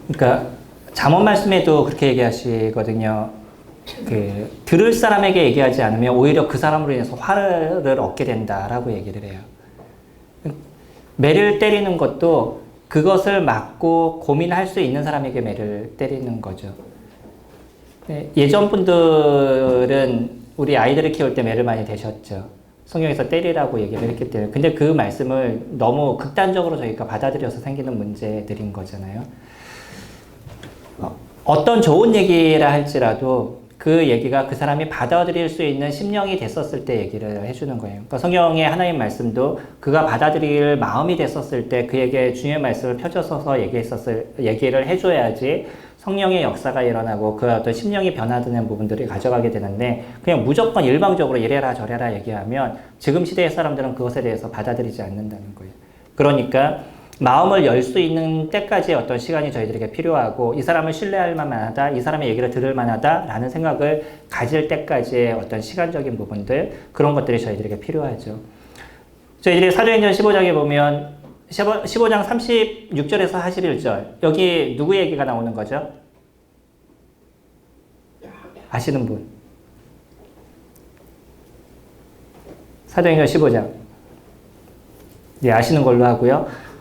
그러니까 잠언 말씀에도 그렇게 얘기하시거든요. 들을 사람에게 얘기하지 않으면 오히려 그 사람으로 인해서 화를 얻게 된다라고 얘기를 해요. 매를 때리는 것도 그것을 막고 고민할 수 있는 사람에게 매를 때리는 거죠. 예전 분들은 우리 아이들을 키울 때 매를 많이 대셨죠. 성경에서 때리라고 얘기를 했기 때문에. 근데 그 말씀을 너무 극단적으로 저희가 받아들여서 생기는 문제들인 거잖아요. 어떤 좋은 얘기라 할지라도 그 얘기가 그 사람이 받아들일 수 있는 심령이 됐었을 때 얘기를 해주는 거예요. 그러니까 성경의 하나님 말씀도 그가 받아들일 마음이 됐었을 때 그에게 주님의 말씀을 펴줘서 얘기를 해줘야지 성령의 역사가 일어나고 그 어떤 심령이 변화되는 부분들이 가져가게 되는데 그냥 무조건 일방적으로 이래라 저래라 얘기하면 지금 시대의 사람들은 그것에 대해서 받아들이지 않는다는 거예요. 그러니까 마음을 열 수 있는 때까지의 어떤 시간이 저희들에게 필요하고 이 사람을 신뢰할 만하다, 이 사람의 얘기를 들을 만하다라는 생각을 가질 때까지의 어떤 시간적인 부분들 그런 것들이 저희들에게 필요하죠. 저희들이 사도행전 15장에 보면 15장 36절에서 41절 여기 누구 얘기가 나오는 거죠? 아시는 분? 사도행전 15장 네, 아시는 걸로 하고요.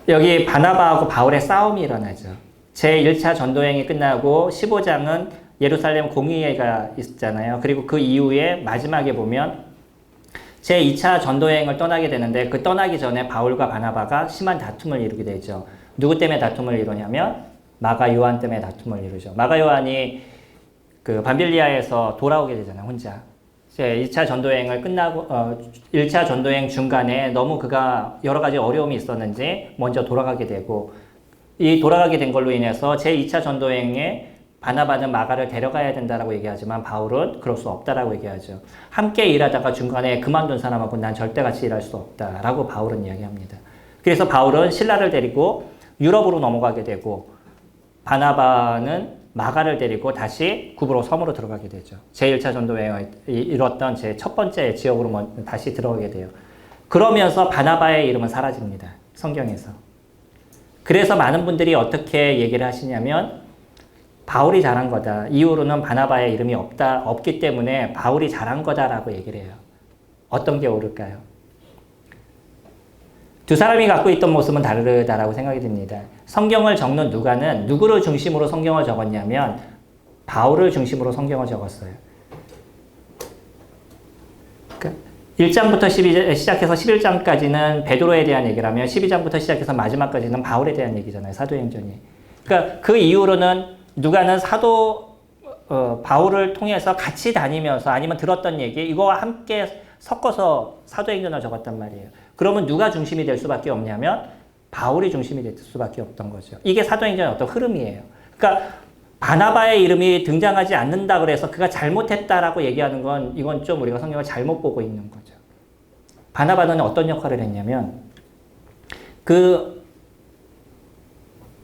여기 바나바하고 바울의 싸움이 일어나죠. 제1차 전도행이 끝나고 15장은 예루살렘 공의회가 있잖아요. 그리고 그 이후에 마지막에 보면 제2차 전도행을 떠나게 되는데 그 떠나기 전에 바울과 바나바가 심한 다툼을 이루게 되죠. 누구 때문에 다툼을 이루냐면 마가 요한 때문에 다툼을 이루죠. 마가 요한이 그 밤빌리아에서 돌아오게 되잖아요. 혼자. 1차 전도행을 끝나고 1차 전도행 중간에 너무 그가 여러 가지 어려움이 있었는지 먼저 돌아가게 되고 이 돌아가게 된 걸로 인해서 제2차 전도행에 바나바는 마가를 데려가야 된다라고 얘기하지만 바울은 그럴 수 없다라고 얘기하죠. 함께 일하다가 중간에 그만둔 사람하고 난 절대 같이 일할 수 없다라고 바울은 이야기합니다. 그래서 바울은 실라를 데리고 유럽으로 넘어가게 되고 바나바는 마가를 데리고 다시 구브로 섬으로 들어가게 되죠. 제1차 전도행을 이뤘던 제 첫 번째 지역으로 다시 들어가게 돼요. 그러면서 바나바의 이름은 사라집니다. 성경에서. 그래서 많은 분들이 어떻게 얘기를 하시냐면 바울이 잘한 거다. 이후로는 바나바의 이름이 없기 때문에 바울이 잘한 거다라고 얘기를 해요. 어떤 게 옳을까요? 두 사람이 갖고 있던 모습은 다르다라고 생각이 듭니다. 성경을 적는 누가는 누구를 중심으로 성경을 적었냐면 바울을 중심으로 성경을 적었어요. 그러니까 1장부터 시작해서 11장까지는 베드로에 대한 얘기를 하면 12장부터 시작해서 마지막까지는 바울에 대한 얘기잖아요. 사도행전이. 그러니까 그 이후로는 누가는 바울을 통해서 같이 다니면서 아니면 들었던 얘기 이거와 함께 섞어서 사도행전을 적었단 말이에요. 그러면 누가 중심이 될 수밖에 없냐면 바울이 중심이 될 수밖에 없던 거죠. 이게 사도행전의 어떤 흐름이에요. 그러니까 바나바의 이름이 등장하지 않는다 그래서 그가 잘못했다라고 얘기하는 건 이건 좀 우리가 성경을 잘못 보고 있는 거죠. 바나바는 어떤 역할을 했냐면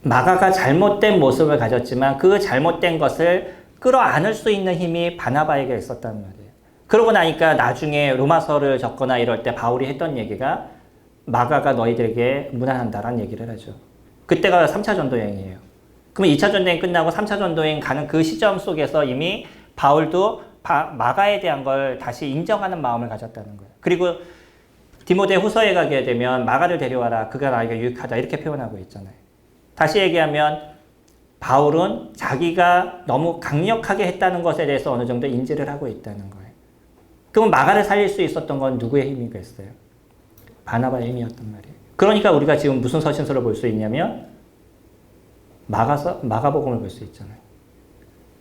마가가 잘못된 모습을 가졌지만 그 잘못된 것을 끌어안을 수 있는 힘이 바나바에게 있었단 말이에요. 그러고 나니까 나중에 로마서를 적거나 이럴 때 바울이 했던 얘기가 마가가 너희들에게 무난한다라는 얘기를 하죠. 그때가 3차 전도여행이에요. 그러면 2차 전도여행 끝나고 3차 전도여행 가는 그 시점 속에서 이미 바울도 마가에 대한 걸 다시 인정하는 마음을 가졌다는 거예요. 그리고 디모데 후서에 가게 되면 마가를 데려와라. 그가 나에게 유익하다. 이렇게 표현하고 있잖아요. 다시 얘기하면 바울은 자기가 너무 강력하게 했다는 것에 대해서 어느 정도 인지를 하고 있다는 거예요. 그럼 마가를 살릴 수 있었던 건 누구의 힘이겠어요? 바나바의 힘이었단 말이에요. 그러니까 우리가 지금 무슨 서신서를 볼 수 있냐면 마가복음을 볼 수 있잖아요.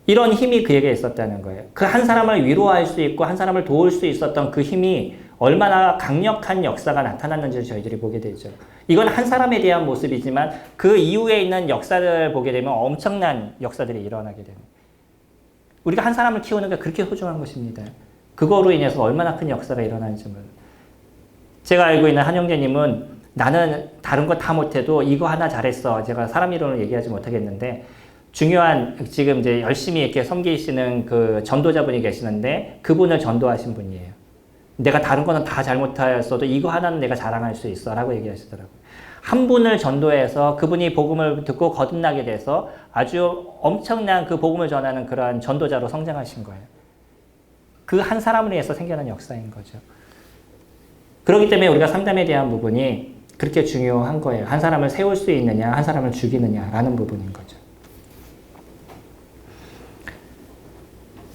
이런 힘이 그에게 있었다는 거예요. 그 한 사람을 위로할 수 있고 한 사람을 도울 수 있었던 그 힘이 얼마나 강력한 역사가 나타났는지 저희들이 보게 되죠. 이건 한 사람에 대한 모습이지만 그 이후에 있는 역사를 보게 되면 엄청난 역사들이 일어나게 됩니다. 우리가 한 사람을 키우는 게 그렇게 소중한 것입니다. 그거로 인해서 얼마나 큰 역사가 일어나는지 몰라요. 제가 알고 있는 한 형제님은 나는 다른 거 다 못해도 이거 하나 잘했어. 제가 사람 이름을 얘기하지 못하겠는데 중요한 지금 이제 열심히 이렇게 섬기시는 그 전도자분이 계시는데 그분을 전도하신 분이에요. 내가 다른 거는 다 잘못했어도 이거 하나는 내가 자랑할 수 있어 라고 얘기하시더라고요. 한 분을 전도해서 그분이 복음을 듣고 거듭나게 돼서 아주 엄청난 그 복음을 전하는 그러한 전도자로 성장하신 거예요. 그 한 사람을 위해서 생겨난 역사인 거죠. 그렇기 때문에 우리가 상담에 대한 부분이 그렇게 중요한 거예요. 한 사람을 세울 수 있느냐, 한 사람을 죽이느냐라는 부분인 거죠.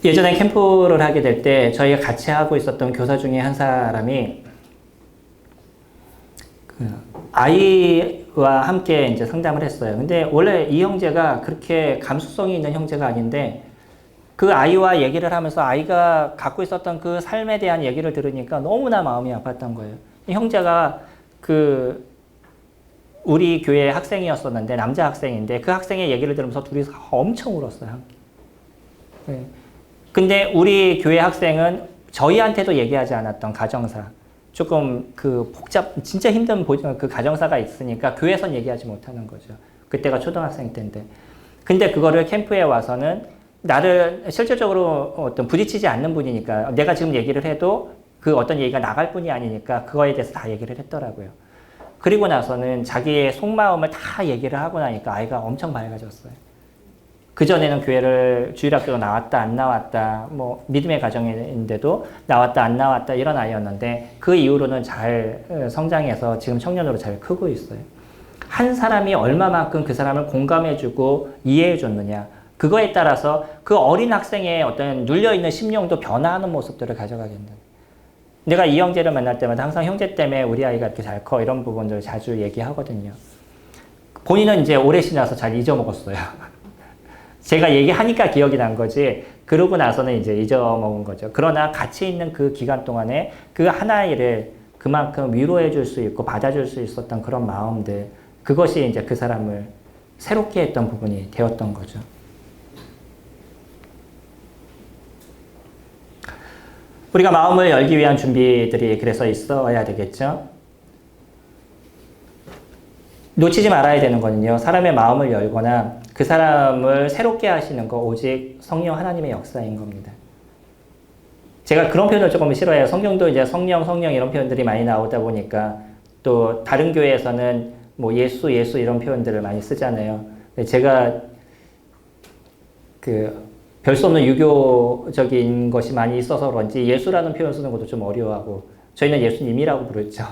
예전에 캠프를 하게 될 때 저희가 같이 하고 있었던 교사 중에 한 사람이 아이와 함께 이제 상담을 했어요. 근데 원래 이 형제가 그렇게 감수성이 있는 형제가 아닌데 그 아이와 얘기를 하면서 아이가 갖고 있었던 그 삶에 대한 얘기를 들으니까 너무나 마음이 아팠던 거예요. 이 형제가 우리 교회 학생이었었는데 남자 학생인데 그 학생의 얘기를 들으면서 둘이서 엄청 울었어요. 네. 근데 우리 교회 학생은 저희한테도 얘기하지 않았던 가정사, 조금 진짜 힘든 그 가정사가 있으니까 교회에선 얘기하지 못하는 거죠. 그때가 초등학생 때인데. 근데 그거를 캠프에 와서는 나를 실질적으로 어떤 부딪히지 않는 분이니까 내가 지금 얘기를 해도 그 어떤 얘기가 나갈 뿐이 아니니까 그거에 대해서 다 얘기를 했더라고요. 그리고 나서는 자기의 속마음을 다 얘기를 하고 나니까 아이가 엄청 밝아졌어요. 그전에는 교회를 주일학교로 나왔다 안 나왔다 뭐 믿음의 가정인데도 나왔다 안 나왔다 이런 아이였는데 그 이후로는 잘 성장해서 지금 청년으로 잘 크고 있어요. 한 사람이 얼마만큼 그 사람을 공감해주고 이해해줬느냐 그거에 따라서 그 어린 학생의 어떤 눌려있는 심령도 변화하는 모습들을 가져가겠는. 내가 이 형제를 만날 때마다 항상 형제 때문에 우리 아이가 이렇게 잘 커 이런 부분들을 자주 얘기하거든요. 본인은 이제 오래 지나서 잘 잊어먹었어요. 제가 얘기하니까 기억이 난 거지 그러고 나서는 이제 잊어먹은 거죠. 그러나 같이 있는 그 기간 동안에 그 하나이를 그만큼 위로해 줄 수 있고 받아줄 수 있었던 그런 마음들 그것이 이제 그 사람을 새롭게 했던 부분이 되었던 거죠. 우리가 마음을 열기 위한 준비들이 그래서 있어야 되겠죠. 놓치지 말아야 되는 거는요. 사람의 마음을 열거나 그 사람을 새롭게 하시는 거 오직 성령 하나님의 역사인 겁니다. 제가 그런 표현을 조금 싫어해요. 성경도 이제 성령 이런 표현들이 많이 나오다 보니까 또 다른 교회에서는 뭐 예수 이런 표현들을 많이 쓰잖아요. 제가 별 수 없는 유교적인 것이 많이 있어서 그런지 예수라는 표현 쓰는 것도 좀 어려워하고 저희는 예수님이라고 부르죠.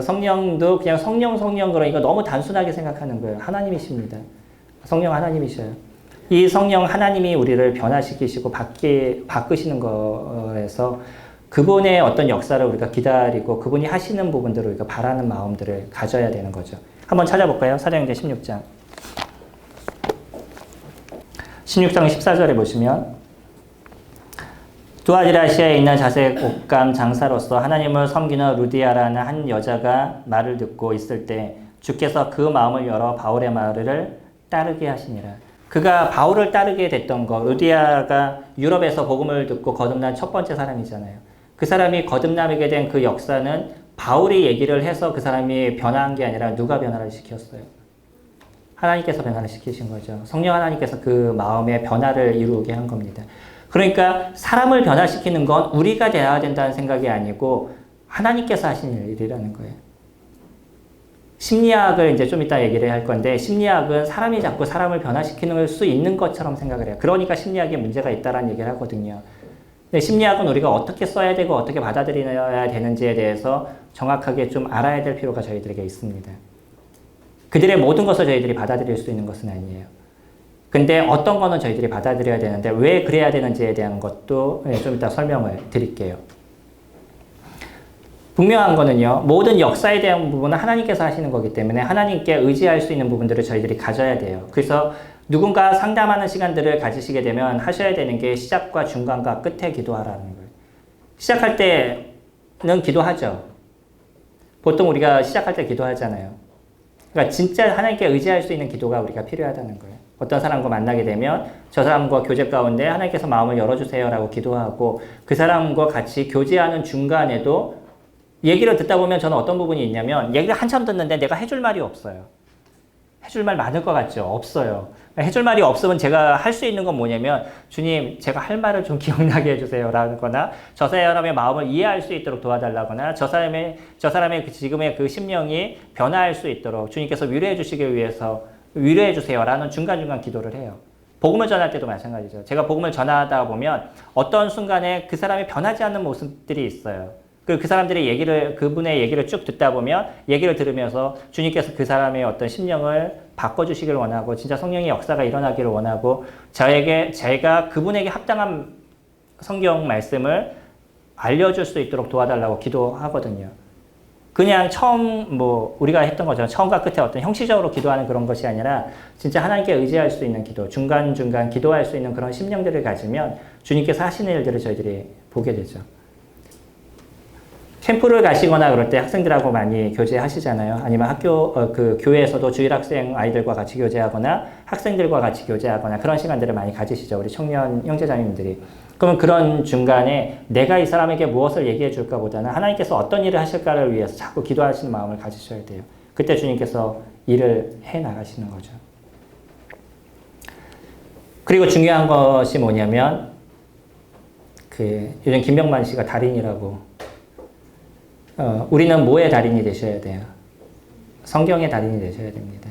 성령도 그냥 성령 그러니까 너무 단순하게 생각하는 거예요. 하나님이십니다. 성령 하나님이셔요. 이 성령 하나님이 우리를 변화시키시고 바꾸시는 거에서 그분의 어떤 역사를 우리가 기다리고 그분이 하시는 부분들을 우리가 바라는 마음들을 가져야 되는 거죠. 한번 찾아볼까요? 사도행전 16장. 16장 14절에 보시면 두아디라시아에 있는 자색 옷감 장사로서 하나님을 섬기는 루디아라는 한 여자가 말을 듣고 있을 때 주께서 그 마음을 열어 바울의 말을 따르게 하시니라. 그가 바울을 따르게 됐던 거, 루디아가 유럽에서 복음을 듣고 거듭난 첫 번째 사람이잖아요. 그 사람이 거듭나게 된 그 역사는 바울이 얘기를 해서 그 사람이 변화한 게 아니라 누가 변화를 시켰어요? 하나님께서 변화를 시키신 거죠. 성령 하나님께서 그 마음의 변화를 이루게 한 겁니다. 그러니까 사람을 변화시키는 건 우리가 돼야 된다는 생각이 아니고 하나님께서 하신 일이라는 거예요. 심리학을 이제 좀 이따 얘기를 할 건데 심리학은 사람이 자꾸 사람을 변화시키는 수 있는 것처럼 생각을 해요. 그러니까 심리학에 문제가 있다라는 얘기를 하거든요. 근데 심리학은 우리가 어떻게 써야 되고 어떻게 받아들여야 되는지에 대해서 정확하게 좀 알아야 될 필요가 저희들에게 있습니다. 그들의 모든 것을 저희들이 받아들일 수 있는 것은 아니에요. 근데 어떤 거는 저희들이 받아들여야 되는데 왜 그래야 되는지에 대한 것도 좀 이따 설명을 드릴게요. 분명한 거는요. 모든 역사에 대한 부분은 하나님께서 하시는 거기 때문에 하나님께 의지할 수 있는 부분들을 저희들이 가져야 돼요. 그래서 누군가 상담하는 시간들을 가지시게 되면 하셔야 되는 게 시작과 중간과 끝에 기도하라는 거예요. 시작할 때는 기도하죠. 보통 우리가 시작할 때 기도하잖아요. 그러니까 진짜 하나님께 의지할 수 있는 기도가 우리가 필요하다는 거예요. 어떤 사람과 만나게 되면 저 사람과 교제 가운데 하나님께서 마음을 열어주세요라고 기도하고 그 사람과 같이 교제하는 중간에도 얘기를 듣다 보면 저는 어떤 부분이 있냐면 얘기를 한참 듣는데 내가 해줄 말이 없어요. 해줄 말 많을 것 같죠? 없어요. 해줄 말이 없으면 제가 할 수 있는 건 뭐냐면 주님 제가 할 말을 좀 기억나게 해주세요 라거나 저 사람의 마음을 이해할 수 있도록 도와달라거나 저 사람의 지금의 그 심령이 변화할 수 있도록 주님께서 위로해 주시기 위해서 위로해 주세요 라는 중간중간 기도를 해요. 복음을 전할 때도 마찬가지죠. 제가 복음을 전하다 보면 어떤 순간에 그 사람이 변하지 않는 모습들이 있어요. 그 사람들의 그분의 얘기를 쭉 듣다 보면 얘기를 들으면서 주님께서 그 사람의 어떤 심령을 바꿔주시길 원하고 진짜 성령의 역사가 일어나기를 원하고 제가 그분에게 합당한 성경 말씀을 알려줄 수 있도록 도와달라고 기도하거든요. 그냥 우리가 했던 것처럼 처음과 끝에 어떤 형식적으로 기도하는 그런 것이 아니라 진짜 하나님께 의지할 수 있는 기도, 중간중간 기도할 수 있는 그런 심령들을 가지면 주님께서 하시는 일들을 저희들이 보게 되죠. 캠프를 가시거나 그럴 때 학생들하고 많이 교제하시잖아요. 아니면 교회에서도 주일 학생 아이들과 같이 교제하거나 학생들과 같이 교제하거나 그런 시간들을 많이 가지시죠. 우리 청년 형제자매님들이. 그러면 그런 중간에 내가 이 사람에게 무엇을 얘기해 줄까 보다는 하나님께서 어떤 일을 하실까를 위해서 자꾸 기도하시는 마음을 가지셔야 돼요. 그때 주님께서 일을 해 나가시는 거죠. 그리고 중요한 것이 뭐냐면 요즘 김병만 씨가 달인이라고 우리는 뭐의 달인이 되셔야 돼요? 성경의 달인이 되셔야 됩니다.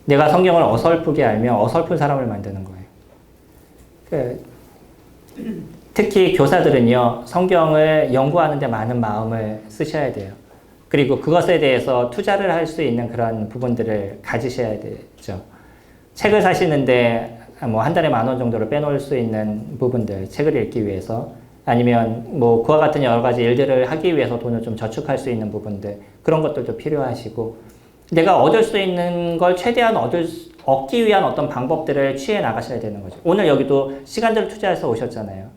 내가 성경을 어설프게 알면 어설픈 사람을 만드는 거예요. 특히 교사들은요, 성경을 연구하는 데 많은 마음을 쓰셔야 돼요. 그리고 그것에 대해서 투자를 할 수 있는 그런 부분들을 가지셔야 되죠. 책을 사시는데 한 달에 10,000원 정도를 빼놓을 수 있는 부분들, 책을 읽기 위해서 아니면 그와 같은 여러 가지 일들을 하기 위해서 돈을 좀 저축할 수 있는 부분들, 그런 것들도 필요하시고, 내가 얻을 수 있는 걸 최대한 얻기 위한 어떤 방법들을 취해 나가셔야 되는 거죠. 오늘 여기도 시간들을 투자해서 오셨잖아요.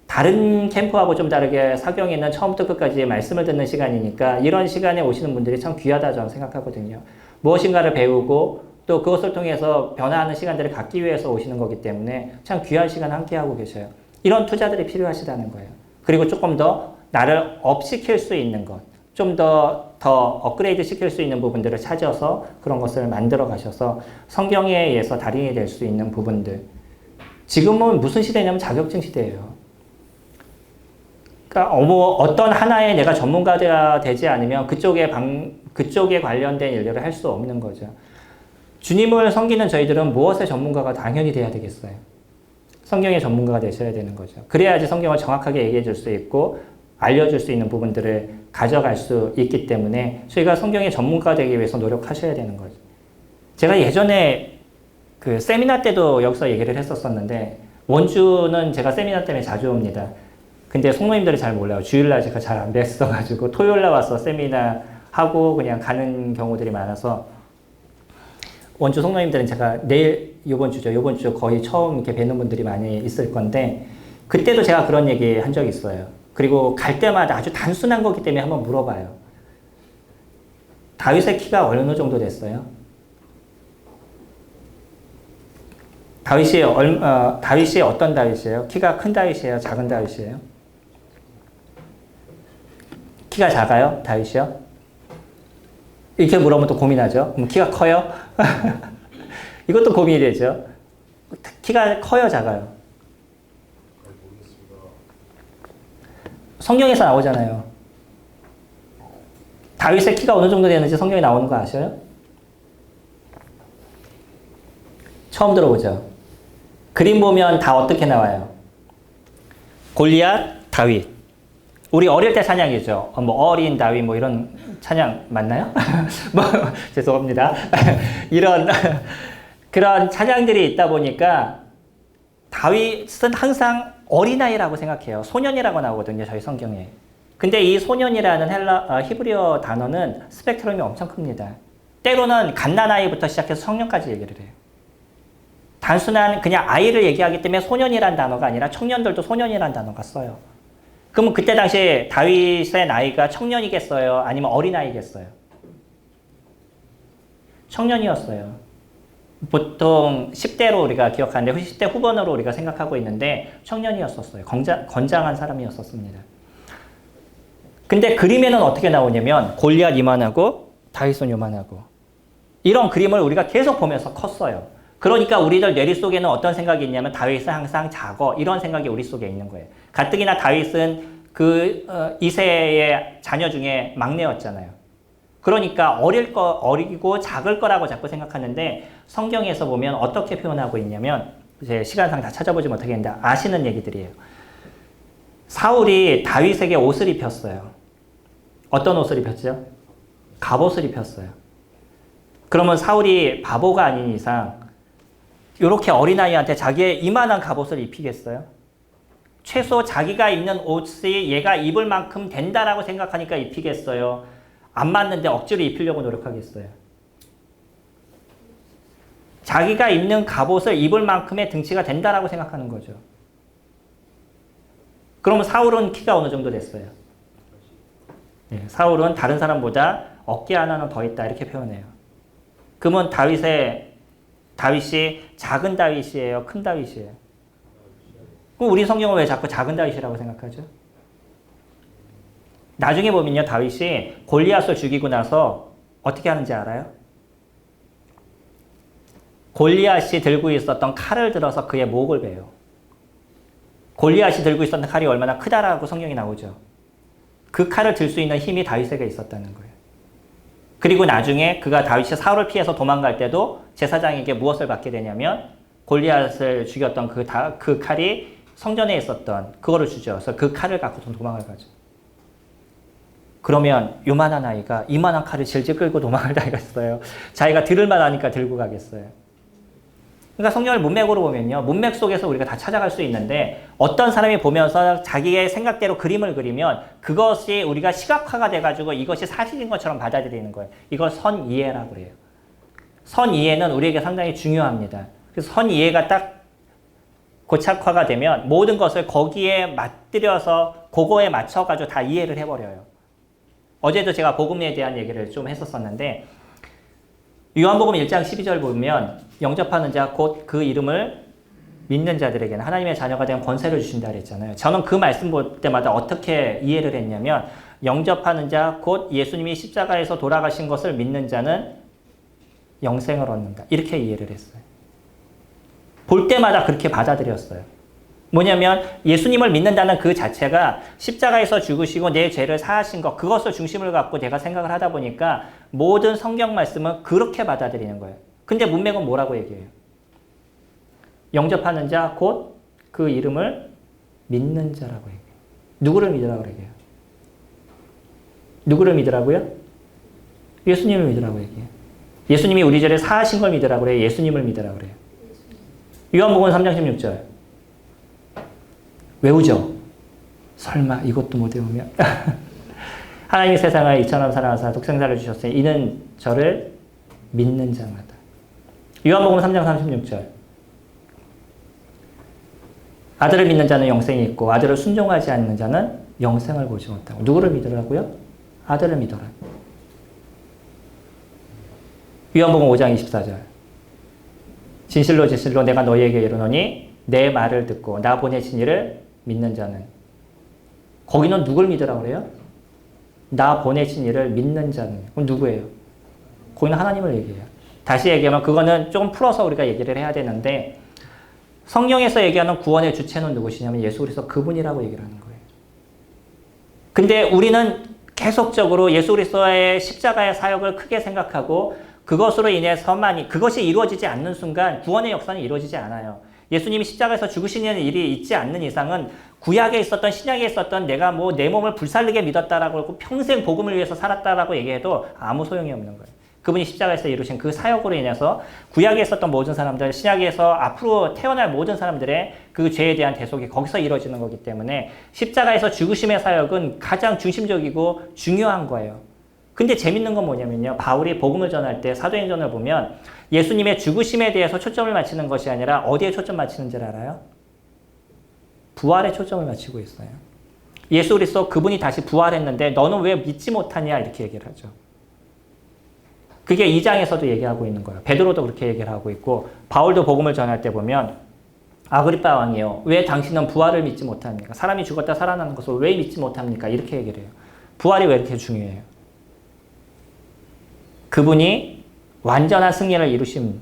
다른 캠프하고 좀 다르게 사경에는 처음부터 끝까지 말씀을 듣는 시간이니까 이런 시간에 오시는 분들이 참 귀하다 저는 생각하거든요. 무엇인가를 배우고 또 그것을 통해서 변화하는 시간들을 갖기 위해서 오시는 거기 때문에 참 귀한 시간 함께하고 계셔요. 이런 투자들이 필요하시다는 거예요. 그리고 조금 더 나를 업시킬 수 있는 것, 좀 더 업그레이드 시킬 수 있는 부분들을 찾아서 그런 것을 만들어 가셔서 성경에 의해서 달인이 될 수 있는 부분들. 지금은 무슨 시대냐면 자격증 시대예요. 그러니까 어떤 하나에 내가 전문가가 되지 않으면 그쪽에 관련된 일들을 할 수 없는 거죠. 주님을 섬기는 저희들은 무엇의 전문가가 당연히 돼야 되겠어요. 성경의 전문가가 되셔야 되는 거죠. 그래야지 성경을 정확하게 얘기해 줄 수 있고 알려줄 수 있는 부분들을 가져갈 수 있기 때문에 저희가 성경의 전문가가 되기 위해서 노력하셔야 되는 거죠. 제가 예전에 그 세미나 때도 여기서 얘기를 했었었는데 원주는 제가 세미나 때문에 자주 옵니다. 근데 성모님들이 잘 몰라요. 주일날 제가 잘 안 뵀어가지고 토요일날 와서 세미나 하고 그냥 가는 경우들이 많아서 원주 성모님들은 제가 요번 주 거의 처음 이렇게 뵈는 분들이 많이 있을 건데 그때도 제가 그런 얘기 한 적이 있어요. 그리고 갈 때마다 아주 단순한 거기 때문에 한번 물어봐요. 다윗의 키가 어느 정도 됐어요? 다윗이 어떤 다윗이에요? 키가 큰 다윗이에요? 작은 다윗이에요? 키가 작아요? 다윗이요? 이렇게 물어보면 또 고민하죠. 그럼 키가 커요? 이것도 고민이 되죠. 키가 커요? 작아요? 성경에서 나오잖아요. 다윗의 키가 어느 정도 되는지 성경에 나오는 거 아셔요? 처음 들어보죠. 그림 보면 다 어떻게 나와요? 골리앗, 다윗. 우리 어릴 때 찬양이죠. 어린 다윗 이런 찬양 맞나요? 죄송합니다. 이런 그런 찬양들이 있다 보니까 다윗은 항상 어린아이라고 생각해요. 소년이라고 나오거든요. 저희 성경에. 근데 이 소년이라는 히브리어 단어는 스펙트럼이 엄청 큽니다. 때로는 갓난아이부터 시작해서 청년까지 얘기를 해요. 단순한 그냥 아이를 얘기하기 때문에 소년이란 단어가 아니라 청년들도 소년이란 단어가 써요. 그러면 그때 당시에 다윗의 나이가 청년이겠어요? 아니면 어린아이겠어요? 청년이었어요. 보통 10대로 우리가 기억하는데 10대 후반으로 우리가 생각하고 있는데 청년이었었어요. 건장한 사람이었었습니다. 근데 그림에는 어떻게 나오냐면 골리앗 이만하고 다윗은 요만하고 이런 그림을 우리가 계속 보면서 컸어요. 그러니까 우리들 뇌리 속에는 어떤 생각이 있냐면 다윗은 항상 작어. 이런 생각이 우리 속에 있는 거예요. 가뜩이나 다윗은 이세의 자녀 중에 막내였잖아요. 그러니까 어리고 작을 거라고 자꾸 생각하는데 성경에서 보면 어떻게 표현하고 있냐면 이제 시간상 다 찾아보지 못하겠는데 아시는 얘기들이에요. 사울이 다윗에게 옷을 입혔어요. 어떤 옷을 입혔죠? 갑옷을 입혔어요. 그러면 사울이 바보가 아닌 이상 이렇게 어린아이한테 자기의 이만한 갑옷을 입히겠어요? 최소 자기가 입는 옷이 얘가 입을 만큼 된다라고 생각하니까 입히겠어요? 안 맞는데 억지로 입히려고 노력하겠어요? 자기가 입는 갑옷을 입을 만큼의 등치가 된다라고 생각하는 거죠. 그러면 사울은 키가 어느 정도 됐어요? 네, 사울은 다른 사람보다 어깨 하나는 더 있다 이렇게 표현해요. 그러면 다윗이 작은 다윗이에요? 큰 다윗이에요? 그럼 우리 성경은 왜 자꾸 작은 다윗이라고 생각하죠? 나중에 보면요, 다윗이 골리앗을 죽이고 나서 어떻게 하는지 알아요? 골리앗이 들고 있었던 칼을 들어서 그의 목을 베요. 골리앗이 들고 있었던 칼이 얼마나 크다라고 성경이 나오죠. 그 칼을 들 수 있는 힘이 다윗에게 있었다는 거예요. 그리고 나중에 그가 다윗이 사울을 피해서 도망갈 때도 제사장에게 무엇을 받게 되냐면 골리앗을 죽였던 그 칼이 성전에 있었던 그거를 주죠. 그래서 그 칼을 갖고 도망을 가죠. 그러면 요만한 아이가 이만한 칼을 질질 끌고 도망을 다니겠어요? 자기가 들을 만하니까 들고 가겠어요? 그러니까 성경을 문맥으로 보면요. 문맥 속에서 우리가 다 찾아갈 수 있는데 어떤 사람이 보면서 자기의 생각대로 그림을 그리면 그것이 우리가 시각화가 돼가지고 이것이 사실인 것처럼 받아들이는 거예요. 이걸 선이해라고 그래요. 선이해는 우리에게 상당히 중요합니다. 그래서 선이해가 딱 고착화가 되면 모든 것을 거기에 맞들여서 그거에 맞춰가지고 다 이해를 해버려요. 어제도 제가 복음에 대한 얘기를 좀 했었었는데 요한복음 1장 12절 보면 영접하는 자 곧 그 이름을 믿는 자들에게는 하나님의 자녀가 된 권세를 주신다 그랬잖아요. 저는 그 말씀 볼 때마다 어떻게 이해를 했냐면 영접하는 자 곧 예수님이 십자가에서 돌아가신 것을 믿는 자는 영생을 얻는다. 이렇게 이해를 했어요. 볼 때마다 그렇게 받아들였어요. 뭐냐면 예수님을 믿는다는 그 자체가 십자가에서 죽으시고 내 죄를 사하신 것, 그것을 중심을 갖고 내가 생각을 하다 보니까 모든 성경 말씀은 그렇게 받아들이는 거예요. 근데 문맥은 뭐라고 얘기해요? 영접하는 자 곧 그 이름을 믿는 자라고 얘기해요. 누구를 믿으라고 얘기해요? 누구를 믿으라고요? 예수님을 믿으라고 얘기해요. 예수님이 우리 죄를 사하신 걸 믿으라고 그래요? 예수님을 믿으라고 그래요? 요한복음 3장 16절 외우죠? 설마 이것도 못 외우면? 하나님이 세상을 이처럼 사랑하사 독생자를 주셨으니 이는 저를 믿는 자마다. 요한복음 3장 36절 아들을 믿는 자는 영생이 있고 아들을 순종하지 않는 자는 영생을 보지 못하고. 누구를 믿으라고요? 아들을 믿어라. 요한복음 5장 24절 진실로 진실로 내가 너희에게 이르노니 내 말을 듣고 나 보내신 이를 믿는 자는. 거기는 누굴 믿으라고 그래요? 나 보내신 이를 믿는 자는. 그럼 누구예요? 거기는 하나님을 얘기해요. 다시 얘기하면 그거는 조금 풀어서 우리가 얘기를 해야 되는데 성경에서 얘기하는 구원의 주체는 누구시냐면 예수 그리스도 그분이라고 얘기를 하는 거예요. 근데 우리는 계속적으로 예수 그리스도의 십자가의 사역을 크게 생각하고 그것으로 인해서만 그것이 이루어지지 않는 순간 구원의 역사는 이루어지지 않아요. 예수님이 십자가에서 죽으시는 일이 있지 않는 이상은 구약에 있었던 신약에 있었던 내가 뭐 내 몸을 불살르게 믿었다라고 하고 평생 복음을 위해서 살았다라고 얘기해도 아무 소용이 없는 거예요. 그분이 십자가에서 이루신 그 사역으로 인해서 구약에 있었던 모든 사람들, 신약에서 앞으로 태어날 모든 사람들의 그 죄에 대한 대속이 거기서 이루어지는 거기 때문에 십자가에서 죽으심의 사역은 가장 중심적이고 중요한 거예요. 근데 재밌는 건 뭐냐면요. 바울이 복음을 전할 때 사도행전을 보면 예수님의 죽으심에 대해서 초점을 맞추는 것이 아니라 어디에 초점 맞추는 줄 알아요? 부활에 초점을 맞추고 있어요. 예수 그리스도 그분이 다시 부활했는데 너는 왜 믿지 못하냐 이렇게 얘기를 하죠. 그게 2장에서도 얘기하고 있는 거예요. 베드로도 그렇게 얘기를 하고 있고 바울도 복음을 전할 때 보면 아그리빠 왕이요. 왜 당신은 부활을 믿지 못합니까? 사람이 죽었다 살아나는 것을 왜 믿지 못합니까? 이렇게 얘기를 해요. 부활이 왜 이렇게 중요해요? 그분이 완전한 승리를 이루신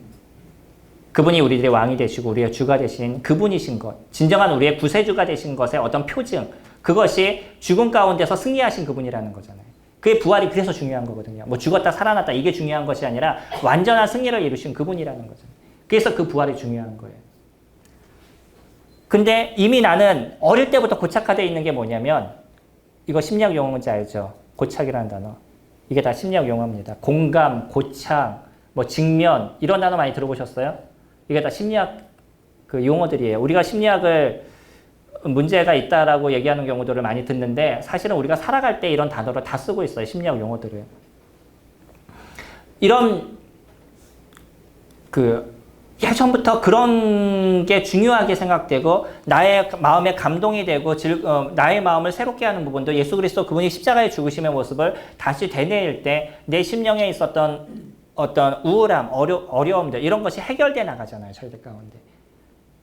그분이 우리들의 왕이 되시고 우리의 주가 되신 그분이신 것, 진정한 우리의 구세주가 되신 것의 어떤 표징, 그것이 죽음 가운데서 승리하신 그분이라는 거잖아요. 그의 부활이 그래서 중요한 거거든요. 뭐 죽었다 살아났다 이게 중요한 것이 아니라 완전한 승리를 이루신 그분이라는 거죠. 그래서 그 부활이 중요한 거예요. 근데 이미 나는 어릴 때부터 고착화되어 있는 게 뭐냐면 이거 심리학 용어인지 알죠? 고착이라는 단어. 이게 다 심리학 용어입니다. 공감, 고착, 뭐 직면 이런 단어 많이 들어보셨어요? 이게 다 심리학 그 용어들이에요. 우리가 심리학을 문제가 있다라고 얘기하는 경우들을 많이 듣는데 사실은 우리가 살아갈 때 이런 단어를 다 쓰고 있어요. 심리학 용어들을. 이런 예전부터 그런 게 중요하게 생각되고 나의 마음에 감동이 되고 나의 마음을 새롭게 하는 부분도 예수 그리스도 그분이 십자가에 죽으심의 모습을 다시 되뇌일 때 내 심령에 있었던 어떤 우울함, 어려움들 이런 것이 해결돼 나가잖아요. 절대 가운데.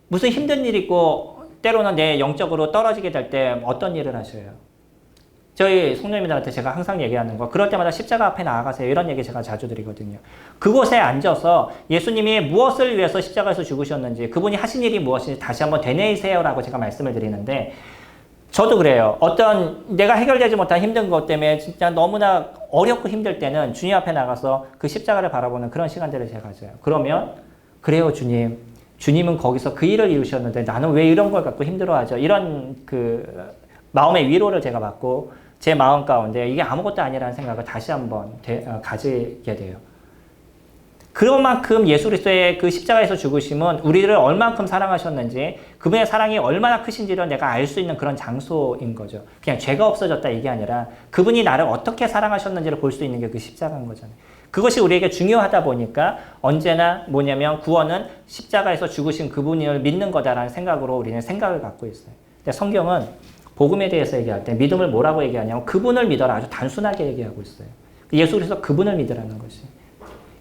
무슨 힘든 일 있고 때로는 내 영적으로 떨어지게 될 때 어떤 일을 하셔요? 저희 성도님들한테 제가 항상 얘기하는 거 그럴 때마다 십자가 앞에 나아가세요. 이런 얘기 제가 자주 드리거든요. 그곳에 앉아서 예수님이 무엇을 위해서 십자가에서 죽으셨는지 그분이 하신 일이 무엇인지 다시 한번 되뇌이세요라고 제가 말씀을 드리는데 저도 그래요. 어떤 내가 해결되지 못한 힘든 것 때문에 진짜 너무나 어렵고 힘들 때는 주님 앞에 나가서 그 십자가를 바라보는 그런 시간들을 제가 가져요. 그러면 그래요 주님. 주님은 거기서 그 일을 이루셨는데 나는 왜 이런 걸 갖고 힘들어하죠? 이런 마음의 위로를 제가 받고 제 마음 가운데 이게 아무것도 아니라는 생각을 다시 한번 가지게 돼요. 그런 만큼 예수 그리스도의 그 십자가에서 죽으심은 우리를 얼만큼 사랑하셨는지 그분의 사랑이 얼마나 크신지를 내가 알 수 있는 그런 장소인 거죠. 그냥 죄가 없어졌다 이게 아니라 그분이 나를 어떻게 사랑하셨는지를 볼 수 있는 게 그 십자가인 거잖아요. 그것이 우리에게 중요하다 보니까 언제나 뭐냐면 구원은 십자가에서 죽으신 그분을 믿는 거다라는 생각으로 우리는 생각을 갖고 있어요. 근데 성경은 복음에 대해서 얘기할 때 믿음을 뭐라고 얘기하냐면 그분을 믿어라 아주 단순하게 얘기하고 있어요. 예수 그리스도 그분을 믿으라는 것이.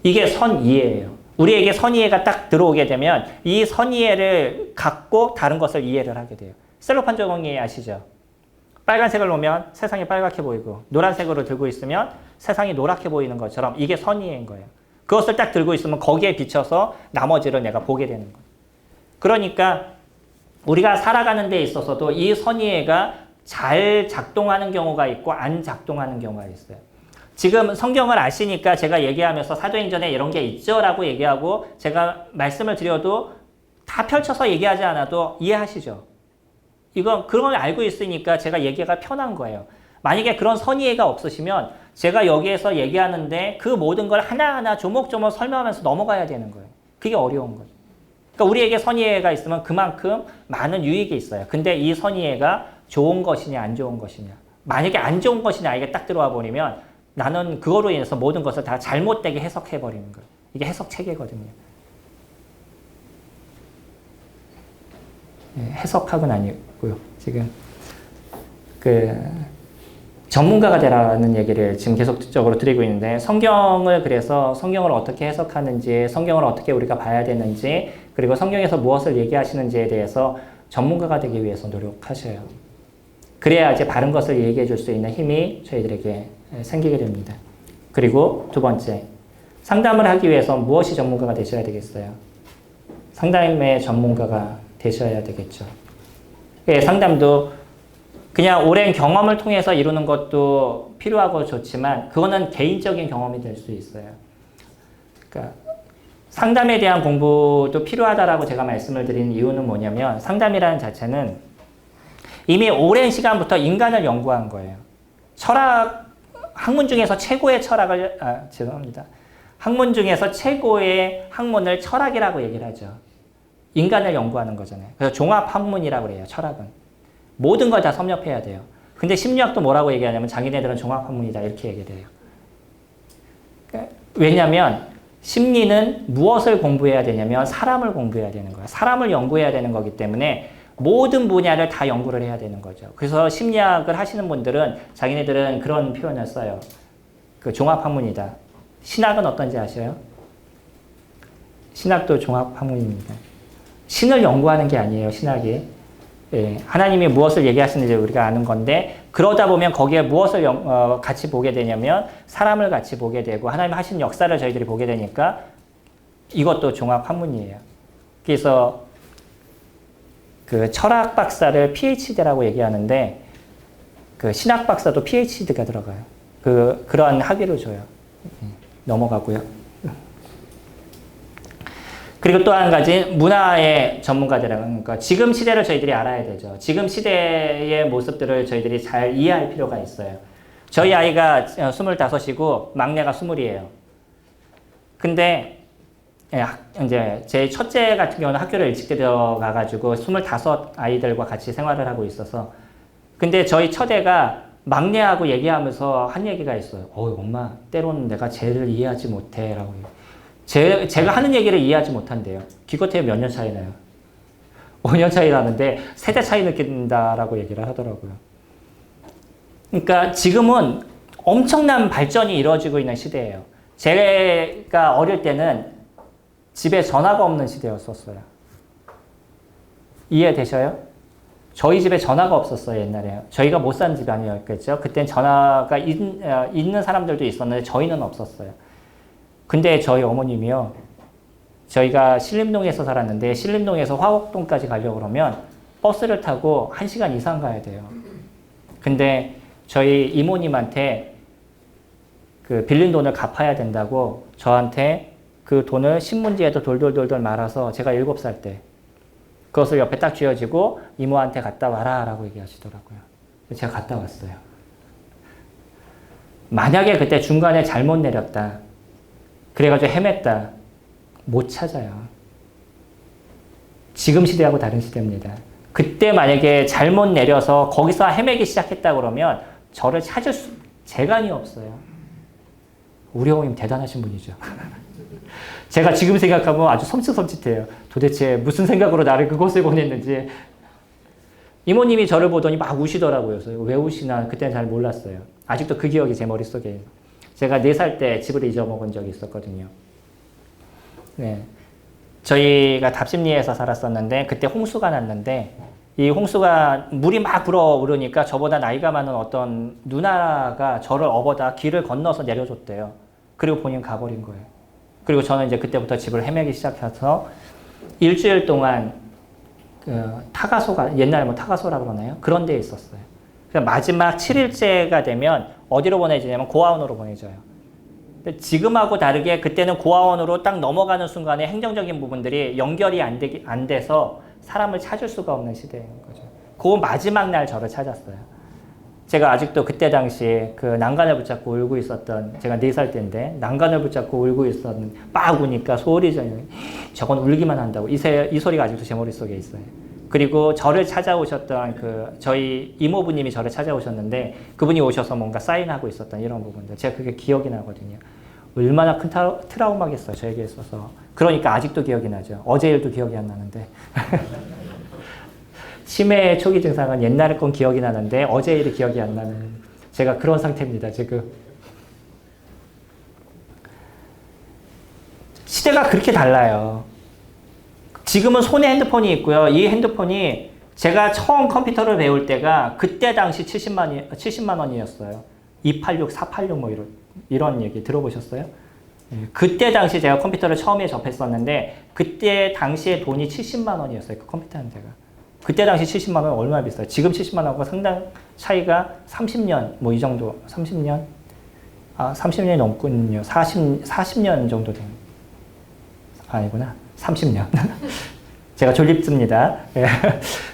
이게 선이해예요. 우리에게 선이해가 딱 들어오게 되면 이 선이해를 갖고 다른 것을 이해를 하게 돼요. 셀로판 종이 아시죠? 빨간색을 놓으면 세상이 빨갛게 보이고 노란색으로 들고 있으면 세상이 노랗게 보이는 것처럼 이게 선이해인 거예요. 그것을 딱 들고 있으면 거기에 비춰서 나머지를 내가 보게 되는 거예요. 그러니까 우리가 살아가는 데 있어서도 이 선이해가 잘 작동하는 경우가 있고 안 작동하는 경우가 있어요. 지금 성경을 아시니까 제가 얘기하면서 사도행전에 이런 게 있죠 라고 얘기하고 제가 말씀을 드려도 다 펼쳐서 얘기하지 않아도 이해하시죠? 이건 그런 걸 알고 있으니까 제가 얘기가 편한 거예요. 만약에 그런 선의해가 없으시면 제가 여기에서 얘기하는데 그 모든 걸 하나하나 조목조목 설명하면서 넘어가야 되는 거예요. 그게 어려운 거죠. 그러니까 우리에게 선의해가 있으면 그만큼 많은 유익이 있어요. 근데 이 선의해가 좋은 것이냐 안 좋은 것이냐. 만약에 안 좋은 것이냐 이게 딱 들어와 버리면 나는 그거로 인해서 모든 것을 다 잘못되게 해석해 버리는 거예요. 이게 해석 체계거든요. 해석학은 아니고요. 지금 전문가가 되라는 얘기를 지금 계속적으로 드리고 있는데 그래서 성경을 어떻게 해석하는지, 성경을 어떻게 우리가 봐야 되는지, 그리고 성경에서 무엇을 얘기하시는지에 대해서 전문가가 되기 위해서 노력하셔요. 그래야 이제 바른 것을 얘기해 줄 수 있는 힘이 저희들에게 생기게 됩니다. 그리고 두 번째, 상담을 하기 위해서 무엇이 전문가가 되셔야 되겠어요? 상담의 전문가가 되셔야 되겠죠. 상담도 그냥 오랜 경험을 통해서 이루는 것도 필요하고 좋지만 그거는 개인적인 경험이 될 수 있어요. 그러니까 상담에 대한 공부도 필요하다라고 제가 말씀을 드린 이유는 뭐냐면 상담이라는 자체는 이미 오랜 시간부터 인간을 연구한 거예요. 학문 중에서 최고의 학문 중에서 최고의 학문을 철학이라고 얘기를 하죠. 인간을 연구하는 거잖아요. 그래서 종합학문이라고 그래요. 철학은. 모든 걸 다 섭렵해야 돼요. 근데 심리학도 뭐라고 얘기하냐면 자기네들은 종합학문이다 이렇게 얘기를 해요. 왜냐하면 심리는 무엇을 공부해야 되냐면 사람을 공부해야 되는 거예요. 사람을 연구해야 되는 거기 때문에 모든 분야를 다 연구를 해야 되는 거죠. 그래서 심리학을 하시는 분들은 자기네들은 그런 표현을 써요. 종합학문이다. 신학은 어떤지 아셔요? 신학도 종합학문입니다. 신을 연구하는 게 아니에요. 신학이. 하나님이 무엇을 얘기하시는지 우리가 아는 건데 그러다 보면 거기에 무엇을 같이 보게 되냐면 사람을 같이 보게 되고 하나님 하신 역사를 저희들이 보게 되니까 이것도 종합 학문이에요. 그래서 그 철학 박사를 PhD라고 얘기하는데 그 신학 박사도 PhD가 들어가요. 그런 학위를 줘요. 넘어가고요. 그리고 또 한 가지 문화의 전문가들은 그러니까 지금 시대를 저희들이 알아야 되죠. 지금 시대의 모습들을 저희들이 잘 이해할 필요가 있어요. 저희 아이가 25이고 막내가 20이에요. 근데 이제 제 첫째 같은 경우는 학교를 일찍 들어가가지고 25 아이들과 같이 생활을 하고 있어서 근데 저희 첫애가 막내하고 얘기하면서 한 얘기가 있어요. 엄마 때로는 내가 쟤를 이해하지 못해 라고 제가 하는 얘기를 이해하지 못한대요. 기껏해야 몇 년 차이 나요. 5년 차이 나는데 세대 차이 느낀다라고 얘기를 하더라고요. 그러니까 지금은 엄청난 발전이 이루어지고 있는 시대예요. 제가 어릴 때는 집에 전화가 없는 시대였었어요. 이해되셔요? 저희 집에 전화가 없었어요, 옛날에. 저희가 못 산 집안이었겠죠. 그땐 전화가 있는 사람들도 있었는데 저희는 없었어요. 근데 저희 어머님이요. 저희가 신림동에서 살았는데 신림동에서 화곡동까지 가려고 그러면 버스를 타고 1시간 이상 가야 돼요. 근데 저희 이모님한테 그 빌린 돈을 갚아야 된다고 저한테 그 돈을 신문지에도 돌돌돌돌 말아서 제가 7살 때 그것을 옆에 딱 쥐어지고 이모한테 갔다 와라 라고 얘기하시더라고요. 제가 갔다 왔어요. 만약에 그때 중간에 잘못 내렸다. 그래가지고 헤맸다. 못 찾아요. 지금 시대하고 다른 시대입니다. 그때 만약에 잘못 내려서 거기서 헤매기 시작했다 그러면 저를 찾을 재간이 없어요. 우리 어머님 대단하신 분이죠. 제가 지금 생각하면 아주 섬찟섬찟해요. 도대체 무슨 생각으로 나를 그곳에 보냈는지. 이모님이 저를 보더니 막 우시더라고요. 그래서 왜 우시나 그때는 잘 몰랐어요. 아직도 그 기억이 제 머릿속에. 제가 4살 때 집을 잊어먹은 적이 있었거든요. 네. 저희가 답심리에서 살았었는데 그때 홍수가 났는데 이 홍수가 물이 막 불어오르니까 저보다 나이가 많은 어떤 누나가 저를 업어다 길을 건너서 내려줬대요. 그리고 본인 가버린 거예요. 그리고 저는 이제 그때부터 집을 헤매기 시작해서 일주일 동안 그 타가소가 옛날 뭐 타가소라고 그러나요? 그런 데에 있었어요. 마지막 7일째가 되면 어디로 보내지냐면 고아원으로 보내져요. 근데 지금하고 다르게 그때는 고아원으로 딱 넘어가는 순간에 행정적인 부분들이 연결이 안 돼서 사람을 찾을 수가 없는 시대인 거죠. 그 마지막 날 저를 찾았어요. 제가 아직도 그때 당시에 그 난간을 붙잡고 울고 있었던, 제가 4살 때인데 난간을 붙잡고 울고 있었는, 막 우니까 소리 져요. 저건 울기만 한다고. 이 소리가 아직도 제 머릿속에 있어요. 그리고 저를 찾아오셨던 그 저희 이모부님이 저를 찾아오셨는데 그분이 오셔서 뭔가 사인하고 있었던 이런 부분들. 제가 그게 기억이 나거든요. 얼마나 큰 트라우마겠어요. 저에게 있어서. 그러니까 아직도 기억이 나죠. 어제 일도 기억이 안 나는데. 치매 초기 증상은 옛날 건 기억이 나는데 어제 일이 기억이 안 나는 제가 그런 상태입니다. 지금. 시대가 그렇게 달라요. 지금은 손에 핸드폰이 있고요. 이 핸드폰이 제가 처음 컴퓨터를 배울 때가 그때 당시 70만 원이었어요. 286, 486 뭐 이런 얘기 들어보셨어요? 그때 당시 제가 컴퓨터를 처음에 접했었는데 그때 당시에 돈이 70만 원이었어요. 그 컴퓨터 한 대가. 그때 당시 70만 원 얼마나 비싸요? 지금 70만 원과 상당 차이가 30년 뭐 이 정도 30년? 30년이 넘군요. 40년 정도 된 아니구나. 30년. 제가 졸립습니다.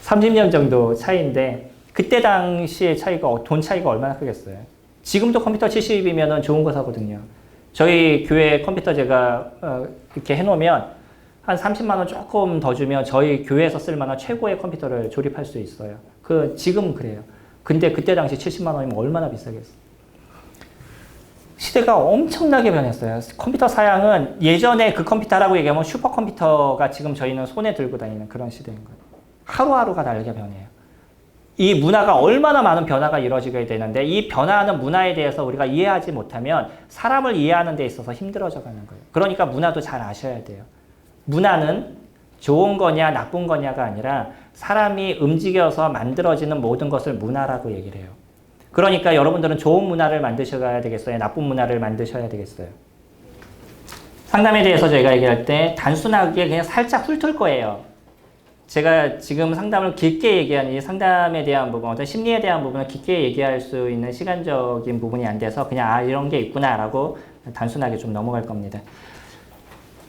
30년 정도 차이인데 그때 당시의 차이가 돈 차이가 얼마나 크겠어요. 지금도 컴퓨터 70이면 좋은 거 사거든요. 저희 교회 컴퓨터 제가 이렇게 해놓으면 한 30만 원 조금 더 주면 저희 교회에서 쓸 만한 최고의 컴퓨터를 조립할 수 있어요. 지금은 그래요. 근데 그때 당시 70만 원이면 얼마나 비싸겠어요. 시대가 엄청나게 변했어요. 컴퓨터 사양은 예전에 그 컴퓨터라고 얘기하면 슈퍼컴퓨터가 지금 저희는 손에 들고 다니는 그런 시대인 거예요. 하루하루가 다르게 변해요. 이 문화가 얼마나 많은 변화가 이루어지게 되는데 이 변화하는 문화에 대해서 우리가 이해하지 못하면 사람을 이해하는 데 있어서 힘들어져 가는 거예요. 그러니까 문화도 잘 아셔야 돼요. 문화는 좋은 거냐 나쁜 거냐가 아니라 사람이 움직여서 만들어지는 모든 것을 문화라고 얘기를 해요. 그러니까 여러분들은 좋은 문화를 만드셔야 되겠어요? 나쁜 문화를 만드셔야 되겠어요? 상담에 대해서 저희가 얘기할 때 단순하게 그냥 살짝 훑을 거예요. 제가 지금 상담을 길게 얘기하니 상담에 대한 부분, 어떤 심리에 대한 부분을 깊게 얘기할 수 있는 시간적인 부분이 안 돼서 그냥 이런 게 있구나라고 단순하게 좀 넘어갈 겁니다.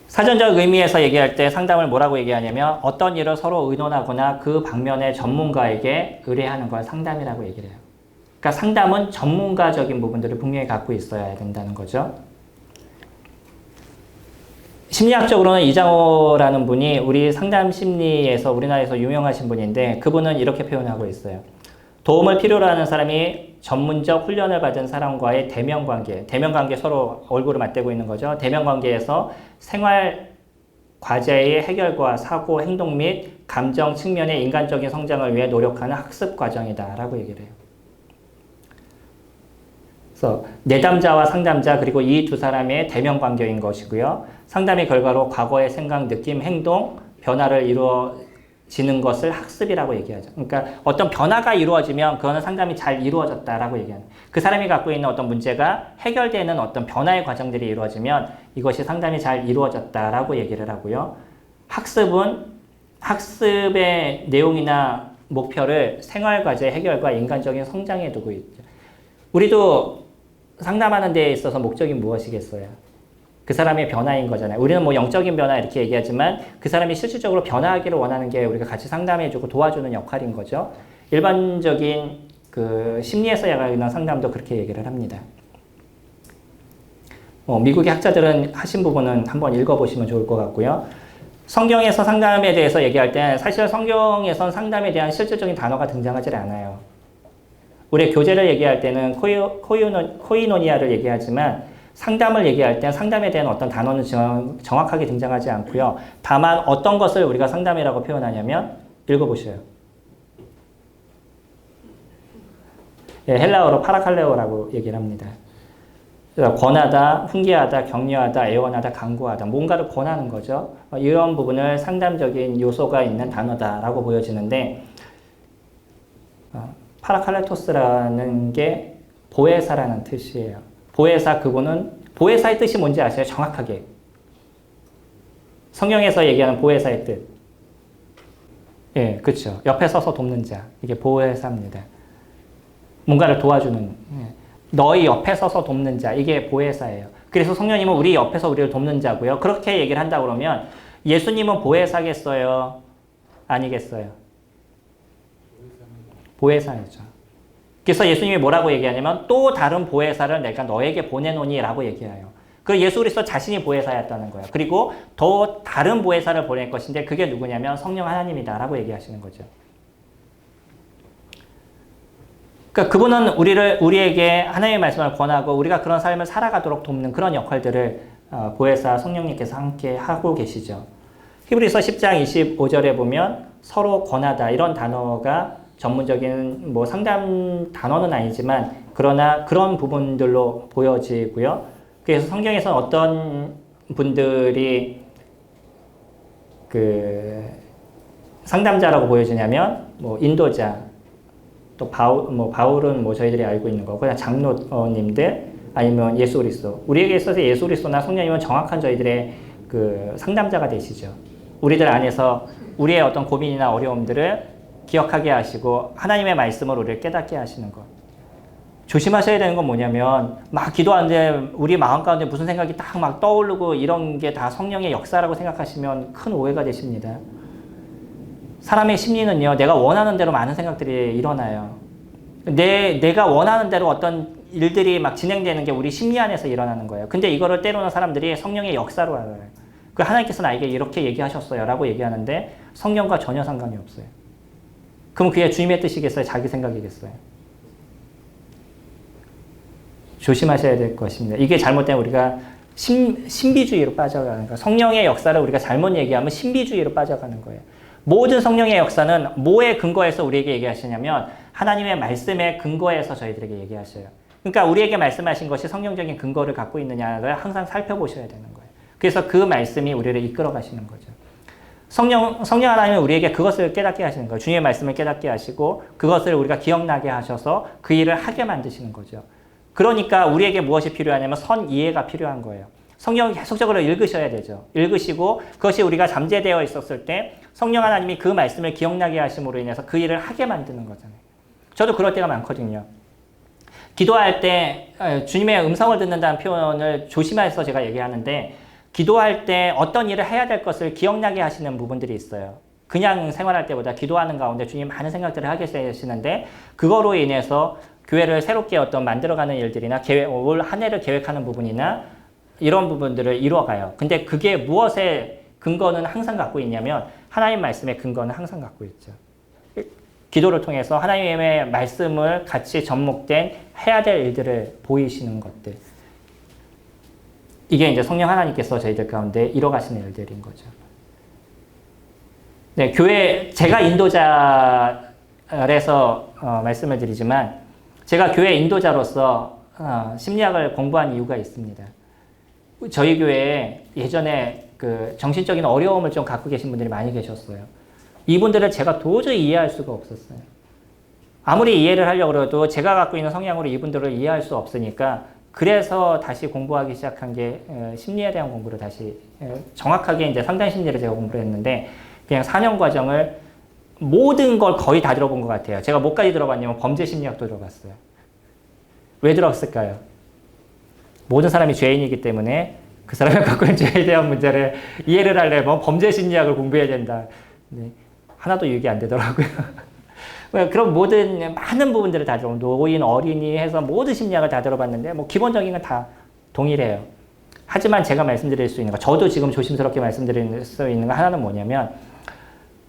사전적 의미에서 얘기할 때 상담을 뭐라고 얘기하냐면 어떤 일을 서로 의논하거나 그 방면의 전문가에게 의뢰하는 걸 상담이라고 얘기를 해요. 그러니까 상담은 전문가적인 부분들을 분명히 갖고 있어야 된다는 거죠. 심리학적으로는 이장호라는 분이 우리 상담 심리에서 우리나라에서 유명하신 분인데 그분은 이렇게 표현하고 있어요. 도움을 필요로 하는 사람이 전문적 훈련을 받은 사람과의 대면관계 서로 얼굴을 맞대고 있는 거죠. 대면관계에서 생활 과제의 해결과 사고, 행동 및 감정 측면의 인간적인 성장을 위해 노력하는 학습 과정이다라고 얘기를 해요. 그래서 내담자와 상담자 그리고 이 두 사람의 대면 관계인 것이고요. 상담의 결과로 과거의 생각, 느낌, 행동, 변화를 이루어지는 것을 학습이라고 얘기하죠. 그러니까 어떤 변화가 이루어지면 그거는 상담이 잘 이루어졌다라고 얘기하는. 그 사람이 갖고 있는 어떤 문제가 해결되는 어떤 변화의 과정들이 이루어지면 이것이 상담이 잘 이루어졌다라고 얘기를 하고요. 학습은 학습의 내용이나 목표를 생활과제 해결과 인간적인 성장에 두고 있죠. 우리도 상담하는 데에 있어서 목적이 무엇이겠어요? 그 사람의 변화인 거잖아요. 우리는 뭐 영적인 변화 이렇게 얘기하지만 그 사람이 실질적으로 변화하기를 원하는 게 우리가 같이 상담해주고 도와주는 역할인 거죠. 일반적인 그 심리에서 얘기하는 상담도 그렇게 얘기를 합니다. 미국의 학자들은 하신 부분은 한번 읽어보시면 좋을 것 같고요. 성경에서 상담에 대해서 얘기할 때 사실 성경에선 상담에 대한 실질적인 단어가 등장하지 않아요. 우리 교제를 얘기할 때는 코이노니아를 얘기하지만 상담을 얘기할 때 상담에 대한 어떤 단어는 정확하게 등장하지 않고요. 다만 어떤 것을 우리가 상담이라고 표현하냐면 읽어보셔요. 예, 헬라어로 파라칼레오라고 얘기를 합니다. 권하다, 훈계하다, 격려하다, 애원하다, 강구하다 뭔가를 권하는 거죠. 이런 부분을 상담적인 요소가 있는 단어다라고 보여지는데 파라칼레토스라는 게 보혜사라는 뜻이에요. 보혜사 그분은 보혜사의 뜻이 뭔지 아세요? 정확하게. 성경에서 얘기하는 보혜사의 뜻. 예, 그렇죠. 옆에 서서 돕는 자. 이게 보혜사입니다. 뭔가를 도와주는. 예. 너희 옆에 서서 돕는 자. 이게 보혜사예요. 그래서 성령님은 우리 옆에서 우리를 돕는 자고요. 그렇게 얘기를 한다 그러면 예수님은 보혜사겠어요? 아니겠어요? 보혜사이죠. 그래서 예수님이 뭐라고 얘기하냐면 또 다른 보혜사를 내가 너에게 보내노니 라고 얘기해요. 그 예수 그리스도 자신이 보혜사였다는 거예요. 그리고 더 다른 보혜사를 보낼 것인데 그게 누구냐면 성령 하나님이다 라고 얘기하시는 거죠. 그러니까 그분은 우리에게 하나님의 말씀을 권하고 우리가 그런 삶을 살아가도록 돕는 그런 역할들을 보혜사 성령님께서 함께 하고 계시죠. 히브리서 10장 25절에 보면 서로 권하다 이런 단어가 전문적인 뭐 상담 단어는 아니지만 그러나 그런 부분들로 보여지고요. 그래서 성경에서 어떤 분들이 그 상담자라고 보여지냐면 뭐 인도자 또 바울은 뭐 저희들이 알고 있는 거 그냥 장로님들 아니면 예수 그리스도 우리에게 있어서 예수 그리스도나 성령님은 정확한 저희들의 그 상담자가 되시죠. 우리들 안에서 우리의 어떤 고민이나 어려움들을 기억하게 하시고 하나님의 말씀으로 우리를 깨닫게 하시는 것. 조심하셔야 되는 건 뭐냐면 막 기도하는데 우리 마음 가운데 무슨 생각이 딱 막 떠오르고 이런 게 다 성령의 역사라고 생각하시면 큰 오해가 되십니다. 사람의 심리는요. 내가 원하는 대로 많은 생각들이 일어나요. 내가 원하는 대로 어떤 일들이 막 진행되는 게 우리 심리 안에서 일어나는 거예요. 근데 이거를 때로는 사람들이 성령의 역사로 알아요. 그 하나님께서 나에게 이렇게 얘기하셨어요 라고 얘기하는데 성령과 전혀 상관이 없어요. 그럼 그게 주님의 뜻이겠어요? 자기 생각이겠어요? 조심하셔야 될 것입니다. 이게 잘못되면 우리가 신비주의로 빠져가는 거예요. 성령의 역사를 우리가 잘못 얘기하면 신비주의로 빠져가는 거예요. 모든 성령의 역사는 뭐에 근거해서 우리에게 얘기하시냐면 하나님의 말씀에 근거해서 저희들에게 얘기하셔요. 그러니까 우리에게 말씀하신 것이 성경적인 근거를 갖고 있느냐를 항상 살펴보셔야 되는 거예요. 그래서 그 말씀이 우리를 이끌어 가시는 거죠. 성령 하나님은 우리에게 그것을 깨닫게 하시는 거예요. 주님의 말씀을 깨닫게 하시고 그것을 우리가 기억나게 하셔서 그 일을 하게 만드시는 거죠. 그러니까 우리에게 무엇이 필요하냐면 선 이해가 필요한 거예요. 성경을 계속적으로 읽으셔야 되죠. 읽으시고 그것이 우리가 잠재되어 있었을 때 성령 하나님이 그 말씀을 기억나게 하심으로 인해서 그 일을 하게 만드는 거잖아요. 저도 그럴 때가 많거든요. 기도할 때 주님의 음성을 듣는다는 표현을 조심해서 제가 얘기하는데 기도할 때 어떤 일을 해야 될 것을 기억나게 하시는 부분들이 있어요. 그냥 생활할 때보다 기도하는 가운데 주님 많은 생각들을 하게 되시는데 그거로 인해서 교회를 새롭게 어떤 만들어가는 일들이나 올 한 해를 계획하는 부분이나 이런 부분들을 이루어가요. 근데 그게 무엇의 근거는 항상 갖고 있냐면 하나님 말씀의 근거는 항상 갖고 있죠. 기도를 통해서 하나님의 말씀을 같이 접목된 해야 될 일들을 보이시는 것들. 이게 이제 성령 하나님께서 저희들 가운데 이뤄가시는 일들인 거죠. 네, 교회, 제가 인도자에서 말씀을 드리지만 제가 교회 인도자로서 심리학을 공부한 이유가 있습니다. 저희 교회에 예전에 그 정신적인 어려움을 좀 갖고 계신 분들이 많이 계셨어요. 이분들을 제가 도저히 이해할 수가 없었어요. 아무리 이해를 하려고 해도 제가 갖고 있는 성향으로 이분들을 이해할 수 없으니까 그래서 다시 공부하기 시작한 게 심리에 대한 공부를 다시 정확하게 이제 상담 심리를 제가 공부를 했는데 그냥 4년 과정을 모든 걸 거의 다 들어본 것 같아요. 제가 뭐까지 들어봤냐면 범죄 심리학도 들어봤어요. 왜 들어봤을까요? 모든 사람이 죄인이기 때문에 그 사람이 갖고 있는 죄에 대한 문제를 이해를 하려면 범죄 심리학을 공부해야 된다. 네. 하나도 유익이 안 되더라고요. 그런 많은 부분들을 다 들어본 노인, 어린이 해서 모든 심리학을 다 들어봤는데 뭐 기본적인 건 다 동일해요. 하지만 제가 말씀드릴 수 있는 거, 저도 지금 조심스럽게 말씀드릴 수 있는 거 하나는 뭐냐면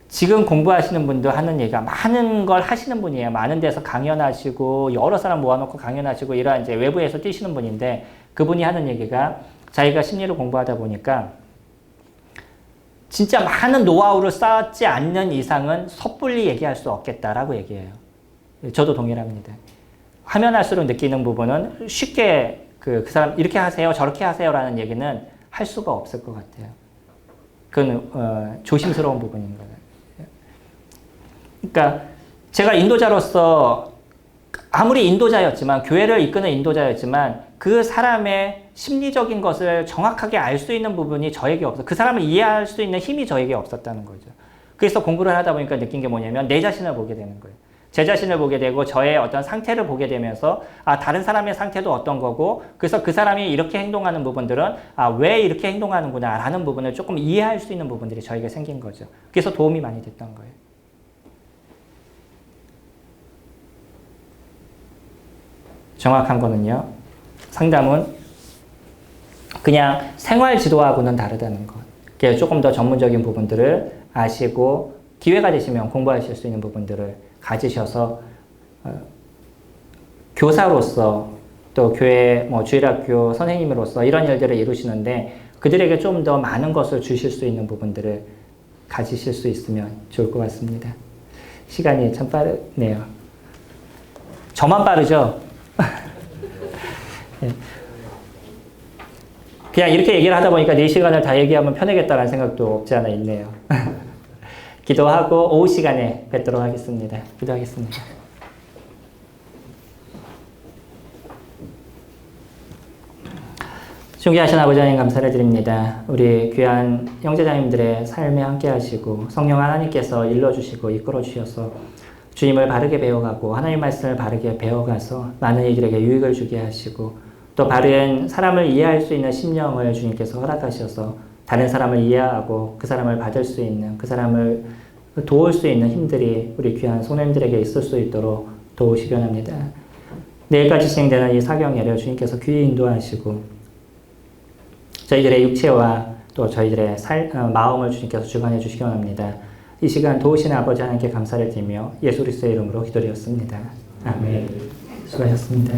지금 공부하시는 분도 하는 얘기가 많은 걸 하시는 분이에요. 많은 데서 강연하시고 여러 사람 모아놓고 강연하시고 이러한 이제 외부에서 뛰시는 분인데 그분이 하는 얘기가 자기가 심리를 공부하다 보니까 진짜 많은 노하우를 쌓지 않는 이상은 섣불리 얘기할 수 없겠다라고 얘기해요. 저도 동일합니다. 하면 할수록 느끼는 부분은 쉽게 그 사람 이렇게 하세요, 저렇게 하세요 라는 얘기는 할 수가 없을 것 같아요. 그건 조심스러운 부분인 거예요. 그러니까 제가 인도자로서 아무리 인도자였지만 교회를 이끄는 인도자였지만 그 사람의 심리적인 것을 정확하게 알 수 있는 부분이 저에게 없어. 그 사람을 이해할 수 있는 힘이 저에게 없었다는 거죠. 그래서 공부를 하다 보니까 느낀 게 뭐냐면 내 자신을 보게 되는 거예요. 제 자신을 보게 되고 저의 어떤 상태를 보게 되면서 다른 사람의 상태도 어떤 거고 그래서 그 사람이 이렇게 행동하는 부분들은 왜 이렇게 행동하는구나 라는 부분을 조금 이해할 수 있는 부분들이 저에게 생긴 거죠. 그래서 도움이 많이 됐던 거예요. 정확한 거는요. 상담은 그냥 생활 지도하고는 다르다는 것. 조금 더 전문적인 부분들을 아시고 기회가 되시면 공부하실 수 있는 부분들을 가지셔서 교사로서 또 교회 주일학교 선생님으로서 이런 일들을 이루시는데 그들에게 좀 더 많은 것을 주실 수 있는 부분들을 가지실 수 있으면 좋을 것 같습니다. 시간이 참 빠르네요. 저만 빠르죠? 그냥 이렇게 얘기를 하다 보니까 4시간을 다 얘기하면 편하겠다라는 생각도 없지 않아 있네요. 기도하고 오후 시간에 뵙도록 하겠습니다. 기도하겠습니다. 존귀하신 아버지 하나님 감사를 드립니다. 우리 귀한 형제자님들의 삶에 함께 하시고 성령 하나님께서 일러주시고 이끌어주셔서 주님을 바르게 배워가고 하나님 말씀을 바르게 배워가서 많은 이들에게 유익을 주게 하시고 또 바른 사람을 이해할 수 있는 심령을 주님께서 허락하셔서 다른 사람을 이해하고 그 사람을 받을 수 있는 그 사람을 도울 수 있는 힘들이 우리 귀한 손님들에게 있을 수 있도록 도우시려 합니다. 내일까지 진행되는 이 사경예를 주님께서 귀히 인도하시고 저희들의 육체와 또 저희들의 마음을 주님께서 주관해 주시기 원합니다. 이 시간 도우시는 아버지 하나님께 감사를 드리며 예수 그리스도의 이름으로 기도드렸습니다. 아멘. 수고하셨습니다.